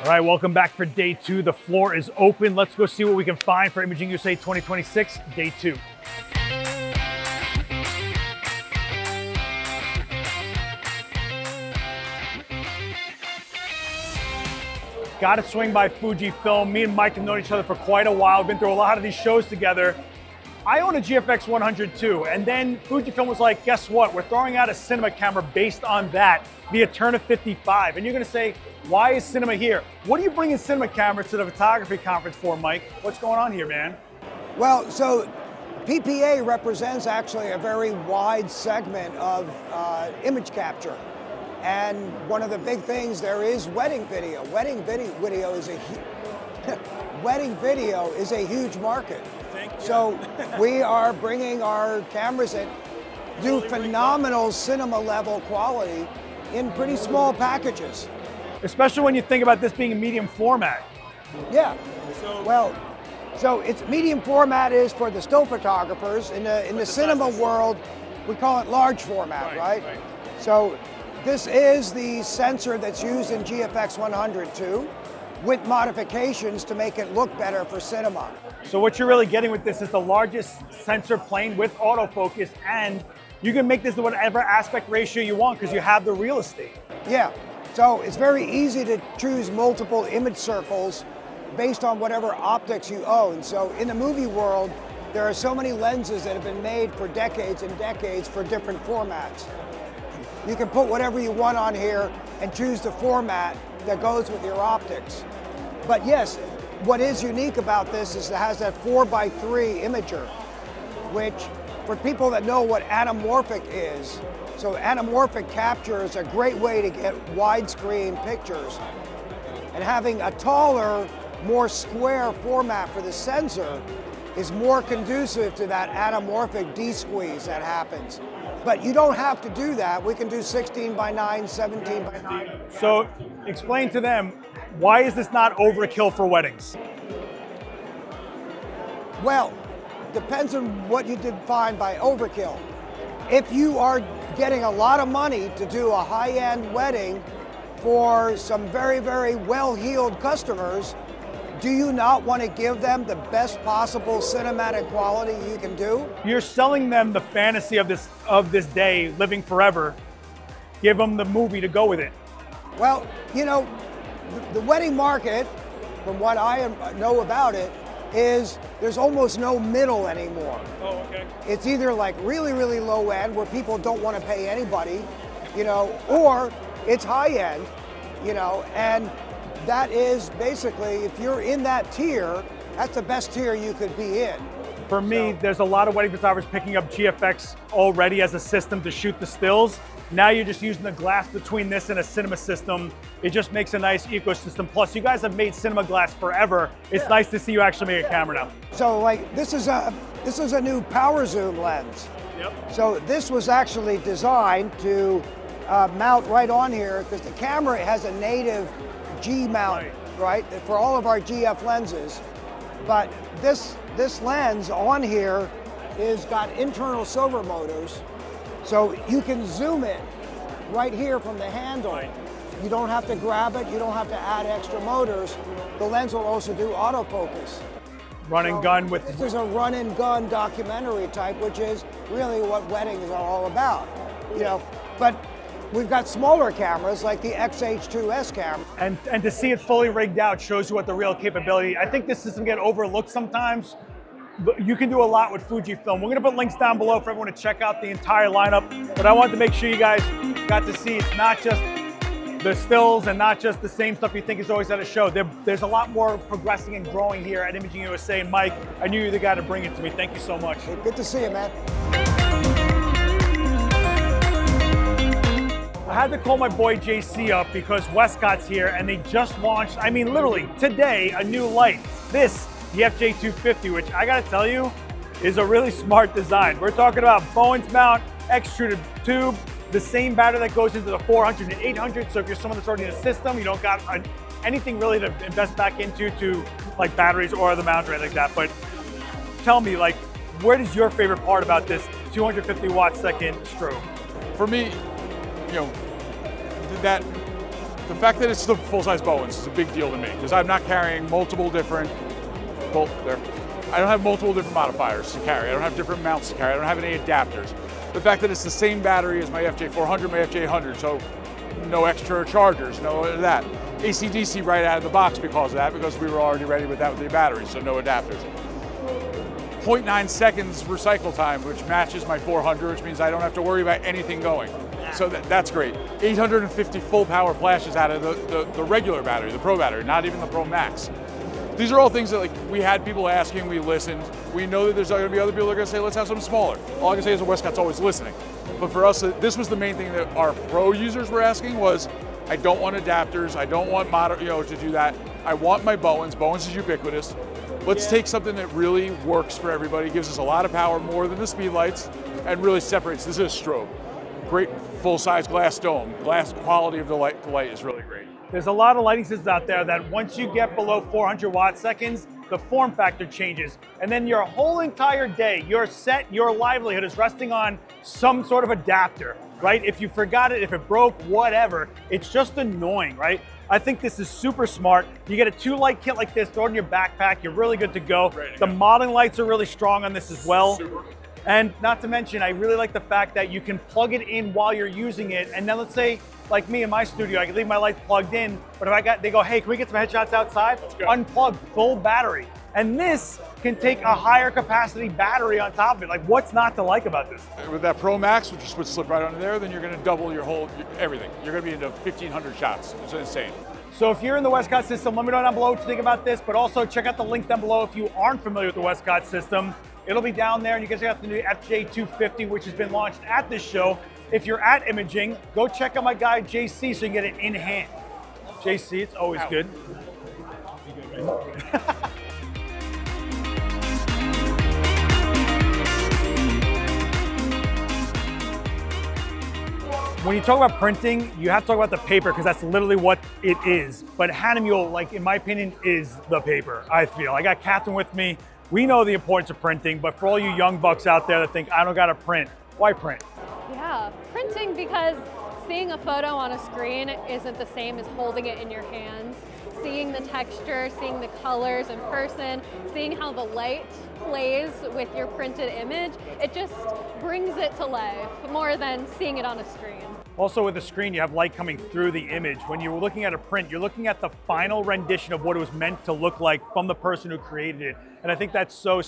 All right, welcome back for day two. The floor is open. Let's go see what we can find for Imaging USA 2026, day two. Got to swing by Fujifilm. Me and Mike have known each other for quite a while. We've been through a lot of these shows together. I own a GFX 100 too, and then Fujifilm was like, guess what? We're throwing out a cinema camera based on that, the Eterna 55. And you're gonna say, why is cinema here? What are you bringing cinema cameras to the photography conference for, Mike? What's going on here, man? Well, so PPA represents actually a very wide segment of image capture. And one of the big things there is wedding video. Wedding video is a huge market. So we are bringing our cameras that do phenomenal cinema level quality in pretty small packages. Especially when you think about this being a medium format. Yeah, so it's medium format is for the still photographers. In the cinema world, we call it large format, right? So this is the sensor that's used in GFX 100 too, with modifications to make it look better for cinema. So what you're really getting with this is the largest sensor plane with autofocus, and you can make this to whatever aspect ratio you want because you have the real estate. Yeah, so it's very easy to choose multiple image circles based on whatever optics you own. So in the movie world, there are so many lenses that have been made for decades and decades for different formats. You can put whatever you want on here and choose the format that goes with your optics. But yes, what is unique about this is it has that 4x3 imager, which for people that know what anamorphic is, so anamorphic capture is a great way to get widescreen pictures. And having a taller, more square format for the sensor is more conducive to that anamorphic D-squeeze that happens. But you don't have to do that. We can do 16 by 9, 17 by 9. So explain to them, why is this not overkill for weddings? Well, depends on what you define by overkill. If you are getting a lot of money to do a high-end wedding for some very, very well-heeled customers, do you not want to give them the best possible cinematic quality you can do? You're selling them the fantasy of this day, living forever. Give them the movie to go with it. Well, you know, the wedding market, from what I know about it, is there's almost no middle anymore. Oh, okay. It's either like really, really low end where people don't want to pay anybody, you know, or it's high end, you know, and that is basically, if you're in that tier, that's the best tier you could be in. For me, there's a lot of wedding photographers picking up GFX already as a system to shoot the stills. Now you're just using the glass between this and a cinema system. It just makes a nice ecosystem. Plus, you guys have made cinema glass forever. It's nice to see you actually make a camera now. So like, this is a new power zoom lens. Yep. So this was actually designed to mount right on here because the camera has a native G mount, right, for all of our GF lenses. But this lens on here is got internal silver motors, so you can zoom it right here from the handle. Right. You don't have to grab it, you don't have to add extra motors. The lens will also do autofocus. Run and gun with... This is a run and gun documentary type, which is really what weddings are all about, you know. But we've got smaller cameras like the XH2S camera. And to see it fully rigged out shows you what the real capability. I think this system get overlooked sometimes. But you can do a lot with Fujifilm. We're gonna put links down below for everyone to check out the entire lineup. But I wanted to make sure you guys got to see it's not just the stills and not just the same stuff you think is always at a show. There's a lot more progressing and growing here at Imaging USA. And Mike, I knew you were the guy to bring it to me. Thank you so much. Good to see you, man. I had to call my boy JC up because Westcott's here and they just launched, I mean literally today, a new light. This, the FJ250, which I gotta tell you, is a really smart design. We're talking about Bowens-mount, extruded tube, the same battery that goes into the 400 and 800. So if you're someone that's already in a system, you don't got anything really to invest back into to like batteries or the mount or anything like that. But tell me, like, what is your favorite part about this 250 watt second strobe? For me, you know, that The fact that it's the full-size Bowens is a big deal to me because I'm not carrying multiple different, I don't have multiple different modifiers to carry. I don't have different mounts to carry. I don't have any adapters. The fact that it's the same battery as my FJ400, my FJ800, so no extra chargers, no of that. AC/DC right out of the box because of that, because we were already ready with that with the battery, so no adapters. 0.9 seconds recycle time, which matches my 400, which means I don't have to worry about anything going. So that's great. 850 full power flashes out of the regular battery, the Pro battery, not even the Pro Max. These are all things that we had people asking, we listened. We know that there's going to be other people that are going to say, let's have something smaller. All I can say is that Westcott's always listening. But for us, this was the main thing that our Pro users were asking was, I don't want adapters, I don't want to do that. I want my Bowens. Bowens is ubiquitous. Let's take something that really works for everybody, gives us a lot of power, more than the speed lights, and really separates. This is a strobe. Great full-size glass dome. Glass quality of the light is really great. There's a lot of lighting systems out there that once you get below 400 watt seconds, the form factor changes. And then your whole entire day, your set, your livelihood is resting on some sort of adapter, right? If you forgot it, if it broke, whatever, it's just annoying, right? I think this is super smart. You get a 2-light kit like this, throw it in your backpack, you're really good to go. The modeling lights are really strong on this as well. Super. And not to mention, I really like the fact that you can plug it in while you're using it. And then let's say, like me in my studio, I can leave my lights plugged in, but if they go, hey, can we get some headshots outside? Unplug, full battery. And this can take a higher capacity battery on top of it. Like, what's not to like about this? With that Pro Max, which would slip right under there, then you're going to double your everything. You're going to be into 1,500 shots. It's insane. So if you're in the Westcott system, let me know down below what you think about this, but also check out the link down below if you aren't familiar with the Westcott system. It'll be down there, and you can check out the new FJ250, which has been launched at this show. If you're at Imaging, go check out my guy JC so you can get it in hand. JC, it's always good. When you talk about printing, you have to talk about the paper because that's literally what it is. But Hahnemühle, like in my opinion, is the paper, I feel. I got Catherine with me. We know the importance of printing, but for all you young bucks out there that think, I don't gotta print, why print? Yeah, printing because seeing a photo on a screen isn't the same as holding it in your hands. Seeing the texture, seeing the colors in person, seeing how the light plays with your printed image, it just brings it to life more than seeing it on a screen. Also with a screen, you have light coming through the image. When you're looking at a print, you're looking at the final rendition of what it was meant to look like from the person who created it. And I think that's so,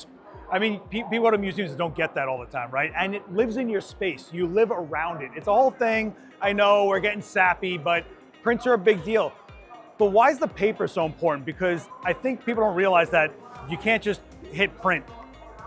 I mean, people go to museums and don't get that all the time, right? And it lives in your space. You live around it. It's a whole thing. I know we're getting sappy, but prints are a big deal. But why is the paper so important? Because I think people don't realize that you can't just hit print,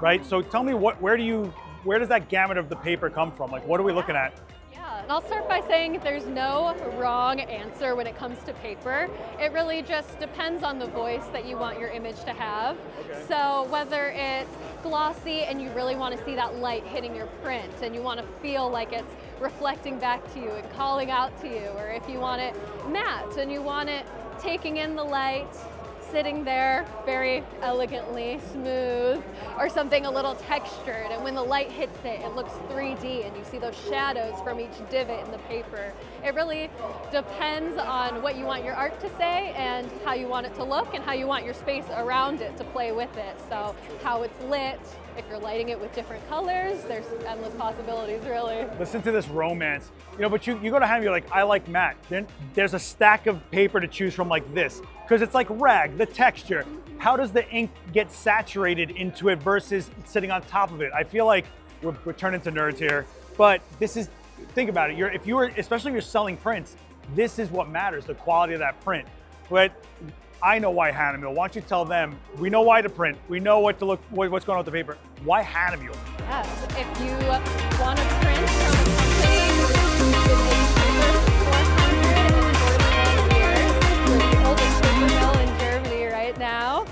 right? So tell me, where does that gamut of the paper come from? Like, what are we looking at? Yeah, and I'll start by saying there's no wrong answer when it comes to paper. It really just depends on the voice that you want your image to have. Okay. So whether it's glossy and you really want to see that light hitting your print and you want to feel like it's reflecting back to you and calling out to you, or if you want it matte and you want it taking in the light, sitting there very elegantly, smooth, or something a little textured, and when the light hits it, it looks 3D and you see those shadows from each divot in the paper. It really depends on what you want your art to say and how you want it to look and how you want your space around it to play with it. So how it's lit, if you're lighting it with different colors, there's endless possibilities, really. Listen to this romance. You know, but you go to Hahnemühle, you're like, I like matte. Then there's a stack of paper to choose from like this, because it's like rag, the texture. How does the ink get saturated into it versus sitting on top of it? I feel like we're turning to nerds here, but this is, think about it. Especially if you're selling prints, this is what matters, the quality of that print. But I know why Hahnemühle. Why don't you tell them, we know why to print, we know what to look, what's going on with the paper. Why Hahnemühle? Yes, if you want to print from a company who's been in business for 441 years, we're the oldest paper mill in Germany right now.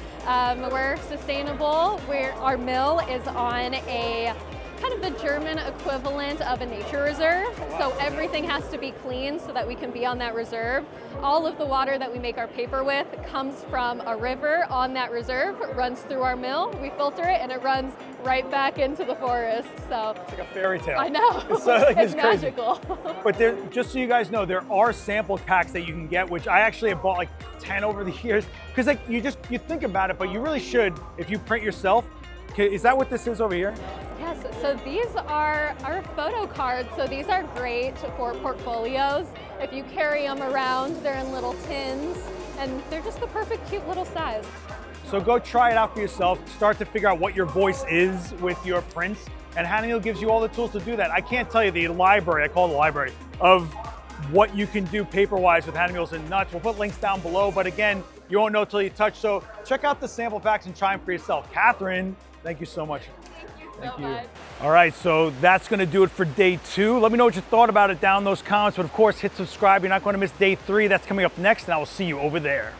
We're sustainable. Our mill is on a kind of the German equivalent of a nature reserve. So everything has to be clean so that we can be on that reserve. All of the water that we make our paper with comes from a river on that reserve, runs through our mill, we filter it, and it runs right back into the forest. So It's like a fairy tale. I know. It's, like, it's crazy. magical. But there, just so you guys know, there are sample packs that you can get, which I actually have bought like 10 over the years. Because like you think about it, but you really should if you print yourself. Okay, is that what this is over here? Yes, so these are our photo cards. So these are great for portfolios. If you carry them around, they're in little tins, and they're just the perfect cute little size. So go try it out for yourself. Start to figure out what your voice is with your prints. And Hahnemühle gives you all the tools to do that. I can't tell you the library, I call it the library, of what you can do paper-wise with Hahnemühle's and nuts. We'll put links down below, but again, you won't know till you touch. So check out the sample packs and try them for yourself. Catherine, thank you so much. Thank you so much. All right, so that's gonna do it for day 2. Let me know what you thought about it down in those comments, but of course, hit subscribe. You're not gonna miss day 3. That's coming up next, and I will see you over there.